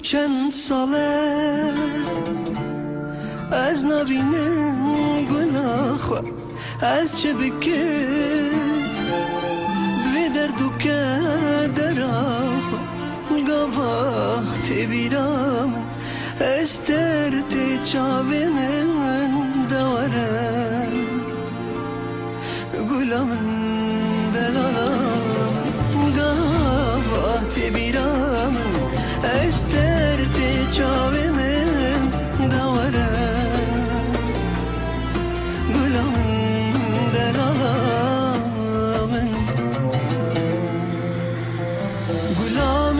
چند ساله از نبینم گناه خو از چه بکه به درد و کدر خو گواه تی بیرام استر تی چاوی من دوره گلم دلالم گواه تی بیرام استر تی چاوی من دوره گلم دلالم گلم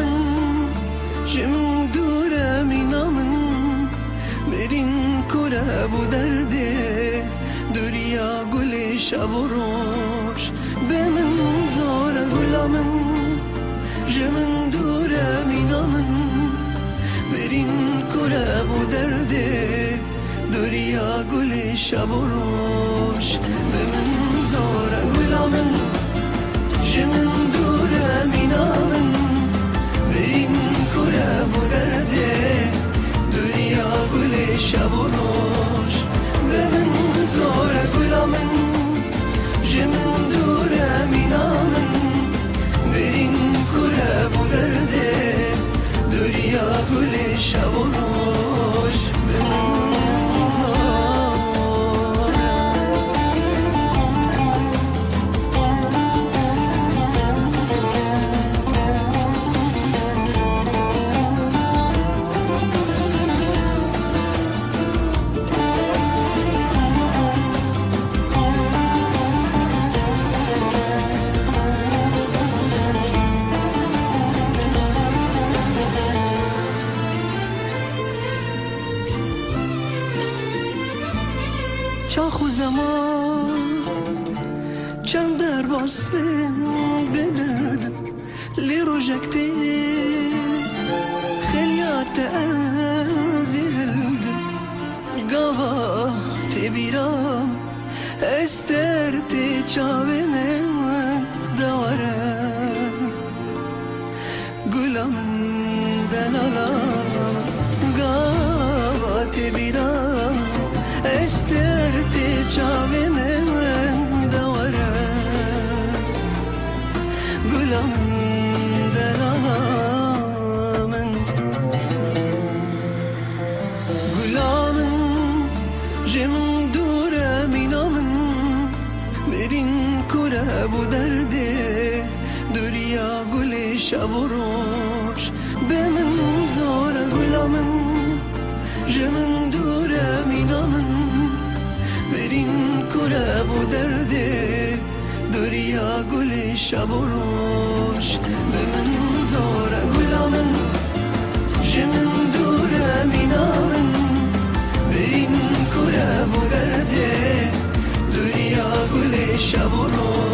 جم دوره مینامن برین کره بو درده دوریا گلی شب و روش به من زاره گلم جمن دوره مینامن برین کره بو درده دوریا گلی شب و روش به من زاره گلم جمن دوره مینامن برین کره بو درده دوریا گلی شب و روش به من زاره گلم جمن دوره مینامن برین کره بو درده دوریا گلی شب و روش به من چاخو زمان چند در باس بلردم لی روژکتی خیلیات ازی هلدم گواه تی بیرام استر تی چاوی من دواره گلم دلالم گواه تی بیرام استر تی چاوی من دوره گلم دلالم گلم جمن دوره مینامن برین کره بو درده دوریا گلی شب و روش به من زاره گلم جمن دوره مینامن برین کره بو درده دوریا گلی شب و روش به من زاره گلم جمن دوره مینامن برین کره بو درده دوریا گلی شب و روش